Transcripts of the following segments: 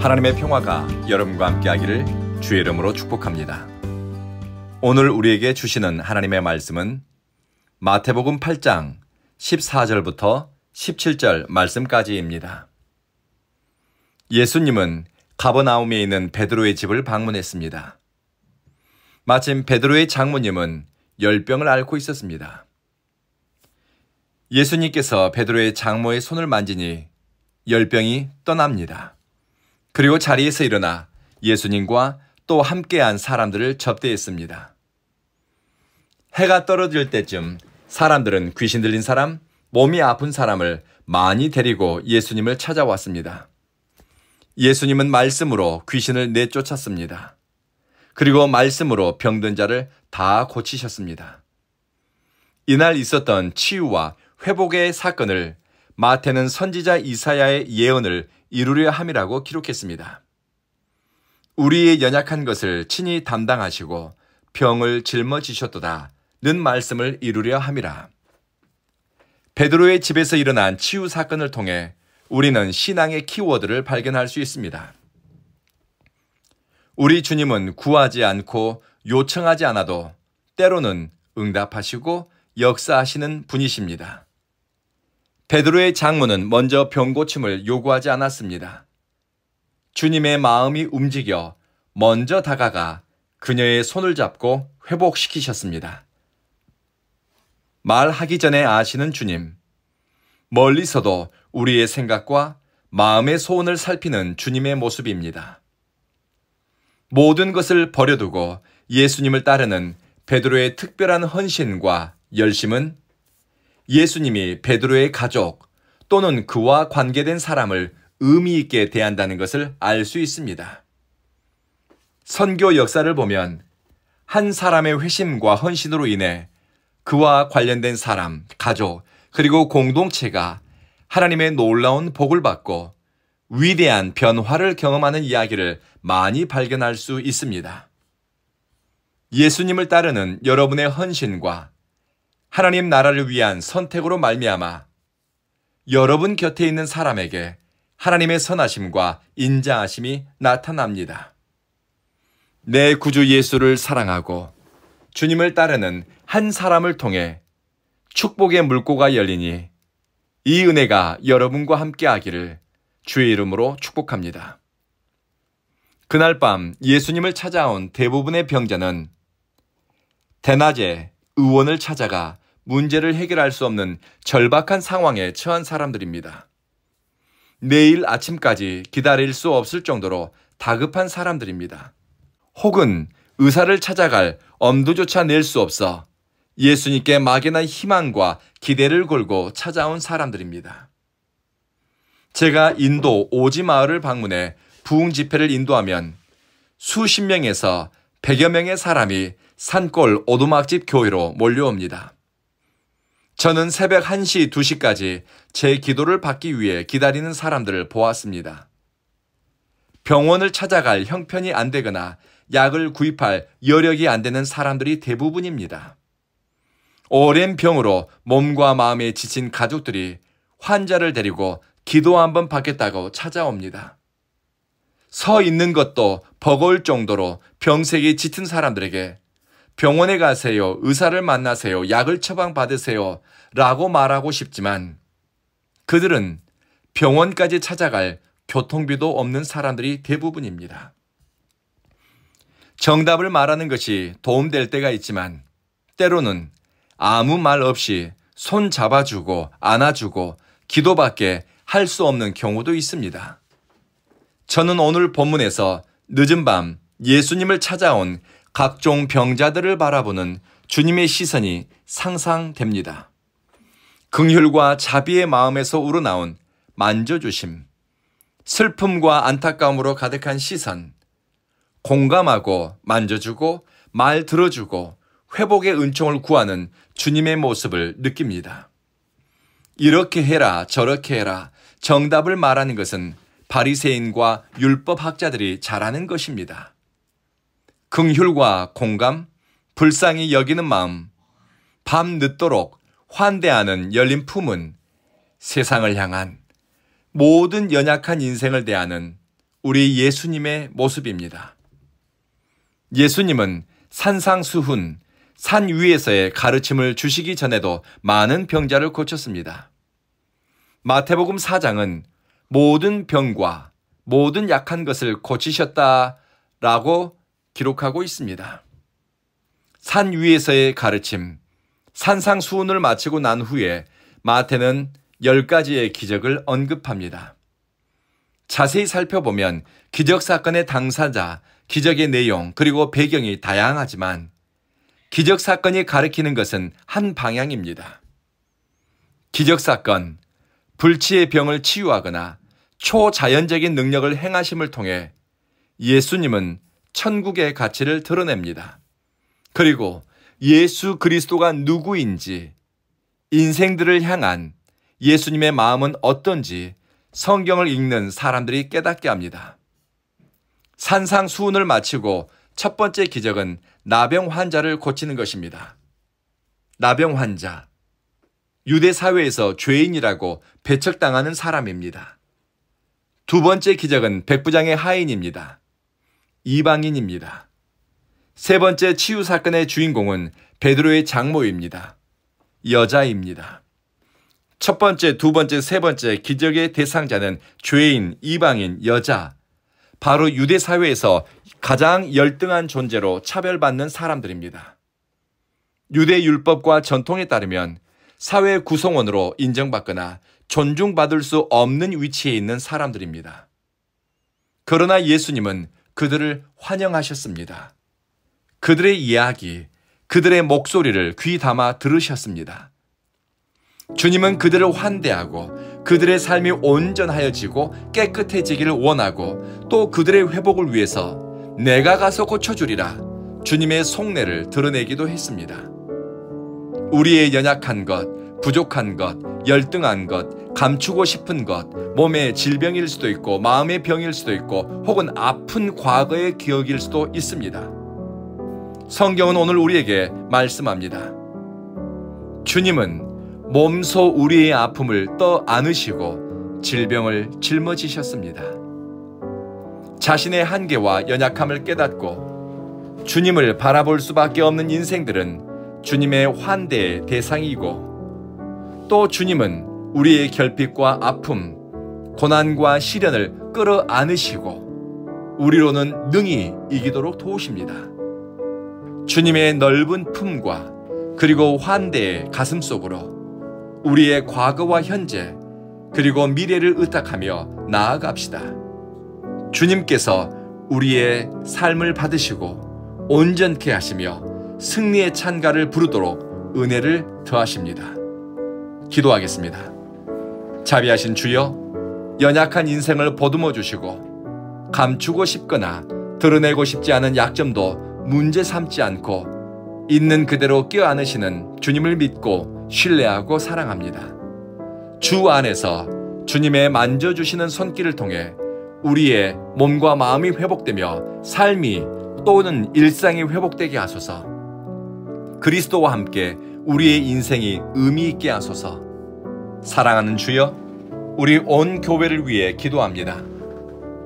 하나님의 평화가 여러분과 함께하기를 주의 이름으로 축복합니다. 오늘 우리에게 주시는 하나님의 말씀은 마태복음 8장 14절부터 17절 말씀까지입니다. 예수님은 가버나움에 있는 베드로의 집을 방문했습니다. 마침 베드로의 장모님은 열병을 앓고 있었습니다. 예수님께서 베드로의 장모의 손을 만지니 열병이 떠납니다. 그리고 자리에서 일어나 예수님과 또 함께한 사람들을 접대했습니다. 해가 떨어질 때쯤 사람들은 귀신 들린 사람, 몸이 아픈 사람을 많이 데리고 예수님을 찾아왔습니다. 예수님은 말씀으로 귀신을 내쫓았습니다. 그리고 말씀으로 병든 자를 다 고치셨습니다. 이날 있었던 치유와 회복의 사건을 마태는 선지자 이사야의 예언을 이루려 함이라고 기록했습니다. 우리의 연약한 것을 친히 담당하시고 병을 짊어지셨도다는 말씀을 이루려 함이라. 베드로의 집에서 일어난 치유 사건을 통해 우리는 신앙의 키워드를 발견할 수 있습니다. 우리 주님은 구하지 않고 요청하지 않아도 때로는 응답하시고 역사하시는 분이십니다. 베드로의 장모는 먼저 병 고침을 요구하지 않았습니다. 주님의 마음이 움직여 먼저 다가가 그녀의 손을 잡고 회복시키셨습니다. 말하기 전에 아시는 주님, 멀리서도 우리의 생각과 마음의 소원을 살피는 주님의 모습입니다. 모든 것을 버려두고 예수님을 따르는 베드로의 특별한 헌신과 열심은 예수님이 베드로의 가족 또는 그와 관계된 사람을 의미 있게 대한다는 것을 알 수 있습니다. 선교 역사를 보면 한 사람의 회심과 헌신으로 인해 그와 관련된 사람, 가족, 그리고 공동체가 하나님의 놀라운 복을 받고 위대한 변화를 경험하는 이야기를 많이 발견할 수 있습니다. 예수님을 따르는 여러분의 헌신과 하나님 나라를 위한 선택으로 말미암아 여러분 곁에 있는 사람에게 하나님의 선하심과 인자하심이 나타납니다. 내 구주 예수를 사랑하고 주님을 따르는 한 사람을 통해 축복의 물고가 열리니 이 은혜가 여러분과 함께하기를 주의 이름으로 축복합니다. 그날 밤 예수님을 찾아온 대부분의 병자는 대낮에 의원을 찾아가 문제를 해결할 수 없는 절박한 상황에 처한 사람들입니다. 내일 아침까지 기다릴 수 없을 정도로 다급한 사람들입니다. 혹은 의사를 찾아갈 엄두조차 낼 수 없어 예수님께 막연한 희망과 기대를 걸고 찾아온 사람들입니다. 제가 인도 오지 마을을 방문해 부흥 집회를 인도하면 수십 명에서 100여 명의 사람이 산골 오두막집 교회로 몰려옵니다. 저는 새벽 1시, 2시까지 제 기도를 받기 위해 기다리는 사람들을 보았습니다. 병원을 찾아갈 형편이 안 되거나 약을 구입할 여력이 안 되는 사람들이 대부분입니다. 오랜 병으로 몸과 마음에 지친 가족들이 환자를 데리고 기도 한번 받겠다고 찾아옵니다. 서 있는 것도 버거울 정도로 병색이 짙은 사람들에게 병원에 가세요, 의사를 만나세요, 약을 처방받으세요 라고 말하고 싶지만 그들은 병원까지 찾아갈 교통비도 없는 사람들이 대부분입니다. 정답을 말하는 것이 도움될 때가 있지만 때로는 아무 말 없이 손 잡아주고 안아주고 기도밖에 할 수 없는 경우도 있습니다. 저는 오늘 본문에서 늦은 밤 예수님을 찾아온 각종 병자들을 바라보는 주님의 시선이 상상됩니다. 긍휼과 자비의 마음에서 우러나온 만져주심, 슬픔과 안타까움으로 가득한 시선, 공감하고 만져주고 말 들어주고 회복의 은총을 구하는 주님의 모습을 느낍니다. 이렇게 해라 저렇게 해라 정답을 말하는 것은 바리새인과 율법학자들이 잘하는 것입니다. 긍휼과 공감, 불쌍히 여기는 마음, 밤 늦도록 환대하는 열린 품은 세상을 향한 모든 연약한 인생을 대하는 우리 예수님의 모습입니다. 예수님은 산상수훈, 산 위에서의 가르침을 주시기 전에도 많은 병자를 고쳤습니다. 마태복음 4장은 모든 병과 모든 약한 것을 고치셨다라고 기록하고 있습니다. 산 위에서의 가르침, 산상수훈을 마치고 난 후에 마태는 10가지의 기적을 언급합니다. 자세히 살펴보면 기적사건의 당사자, 기적의 내용, 그리고 배경이 다양하지만 기적사건이 가리키는 것은 한 방향입니다. 기적사건, 불치의 병을 치유하거나 초자연적인 능력을 행하심을 통해 예수님은 천국의 가치를 드러냅니다. 그리고 예수 그리스도가 누구인지, 인생들을 향한 예수님의 마음은 어떤지 성경을 읽는 사람들이 깨닫게 합니다. 산상수훈을 마치고 첫 번째 기적은 나병 환자를 고치는 것입니다. 나병 환자, 유대 사회에서 죄인이라고 배척당하는 사람입니다. 두 번째 기적은 백부장의 하인입니다. 이방인입니다. 세 번째 치유 사건의 주인공은 베드로의 장모입니다. 여자입니다. 첫 번째, 두 번째, 세 번째 기적의 대상자는 죄인, 이방인, 여자, 바로 유대 사회에서 가장 열등한 존재로 차별받는 사람들입니다. 유대 율법과 전통에 따르면 사회 구성원으로 인정받거나 존중받을 수 없는 위치에 있는 사람들입니다. 그러나 예수님은 그들을 환영하셨습니다. 그들의 이야기, 그들의 목소리를 귀 담아 들으셨습니다. 주님은 그들을 환대하고 그들의 삶이 온전하여지고 깨끗해지기를 원하고 또 그들의 회복을 위해서 내가 가서 고쳐주리라 주님의 속내를 드러내기도 했습니다. 우리의 연약한 것, 부족한 것, 열등한 것, 감추고 싶은 것, 몸의 질병일 수도 있고 마음의 병일 수도 있고 혹은 아픈 과거의 기억일 수도 있습니다. 성경은 오늘 우리에게 말씀합니다. 주님은 몸소 우리의 아픔을 떠 안으시고 질병을 짊어지셨습니다. 자신의 한계와 연약함을 깨닫고 주님을 바라볼 수밖에 없는 인생들은 주님의 환대의 대상이고 또 주님은 우리의 결핍과 아픔, 고난과 시련을 끌어 안으시고 우리로는 능히 이기도록 도우십니다. 주님의 넓은 품과 그리고 환대의 가슴 속으로 우리의 과거와 현재 그리고 미래를 의탁하며 나아갑시다. 주님께서 우리의 삶을 받으시고 온전케 하시며 승리의 찬가를 부르도록 은혜를 더하십니다. 기도하겠습니다. 자비하신 주여, 연약한 인생을 보듬어 주시고 감추고 싶거나 드러내고 싶지 않은 약점도 문제 삼지 않고 있는 그대로 껴안으시는 주님을 믿고 신뢰하고 사랑합니다. 주 안에서 주님의 만져주시는 손길을 통해 우리의 몸과 마음이 회복되며 삶이 또는 일상이 회복되게 하소서. 그리스도와 함께 우리의 인생이 의미 있게 하소서. 사랑하는 주여, 우리 온 교회를 위해 기도합니다.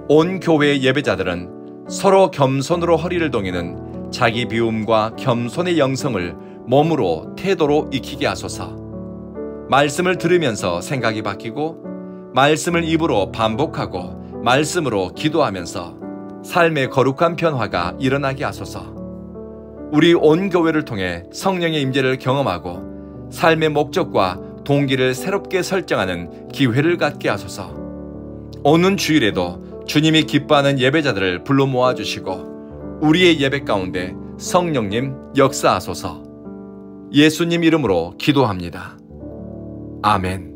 온 교회의 예배자들은 서로 겸손으로 허리를 동이는 자기 비움과 겸손의 영성을 몸으로 태도로 익히게 하소서. 말씀을 들으면서 생각이 바뀌고 말씀을 입으로 반복하고 말씀으로 기도하면서 삶의 거룩한 변화가 일어나게 하소서. 우리 온 교회를 통해 성령의 임재를 경험하고 삶의 목적과 동기를 새롭게 설정하는 기회를 갖게 하소서. 오는 주일에도 주님이 기뻐하는 예배자들을 불러 모아주시고 우리의 예배 가운데 성령님 역사하소서. 예수님 이름으로 기도합니다. 아멘.